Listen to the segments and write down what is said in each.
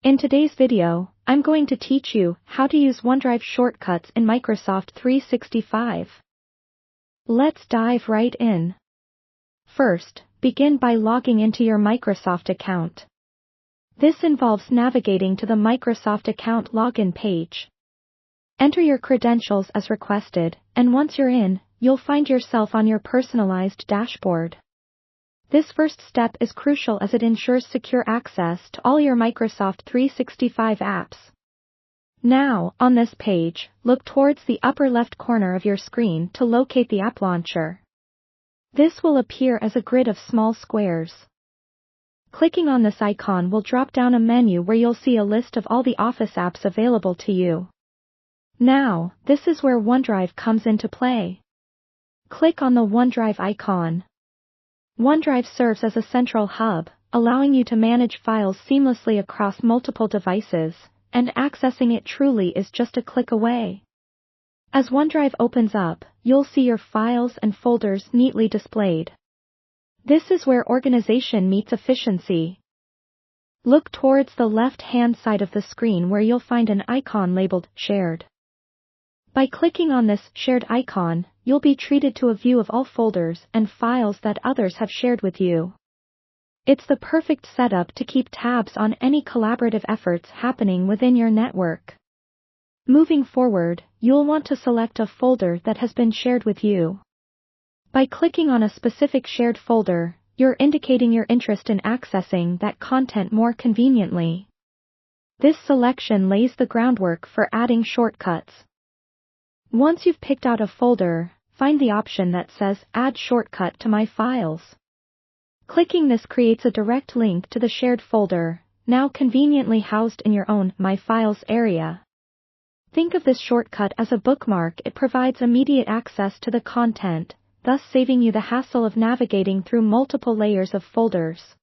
In today's video, I'm going to teach you how to use OneDrive shortcuts in Microsoft 365. Let's dive right in. First, begin by logging into your Microsoft account. This involves navigating to the Microsoft account login page. Enter your credentials as requested, and once you're in, you'll find yourself on your personalized dashboard. This first step is crucial as it ensures secure access to all your Microsoft 365 apps. Now, on this page, look towards the upper left corner of your screen to locate the app launcher. This will appear as a grid of small squares. Clicking on this icon will drop down a menu where you'll see a list of all the Office apps available to you. Now, this is where OneDrive comes into play. Click on the OneDrive icon. OneDrive serves as a central hub, allowing you to manage files seamlessly across multiple devices, and accessing it truly is just a click away. As OneDrive opens up, you'll see your files and folders neatly displayed. This is where organization meets efficiency. Look towards the left-hand side of the screen where you'll find an icon labeled Shared. By clicking on this shared icon, you'll be treated to a view of all folders and files that others have shared with you. It's the perfect setup to keep tabs on any collaborative efforts happening within your network. Moving forward, you'll want to select a folder that has been shared with you. By clicking on a specific shared folder, you're indicating your interest in accessing that content more conveniently. This selection lays the groundwork for adding shortcuts. Once you've picked out a folder, find the option that says Add Shortcut to My Files. Clicking this creates a direct link to the shared folder, now conveniently housed in your own My Files area. Think of this shortcut as a bookmark. It provides immediate access to the content, thus saving you the hassle of navigating through multiple layers of folders.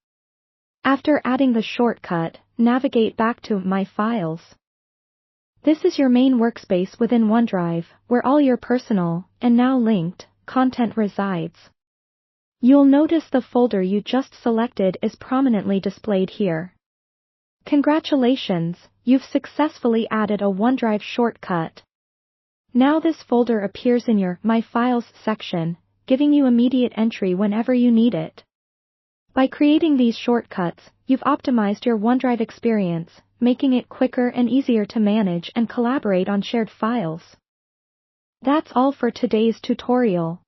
After adding the shortcut, navigate back to My Files. This is your main workspace within OneDrive, where all your personal, and now linked, content resides. You'll notice the folder you just selected is prominently displayed here. Congratulations, you've successfully added a OneDrive shortcut. Now this folder appears in your My Files section, giving you immediate entry whenever you need it. By creating these shortcuts, you've optimized your OneDrive experience, making it quicker and easier to manage and collaborate on shared files. That's all for today's tutorial.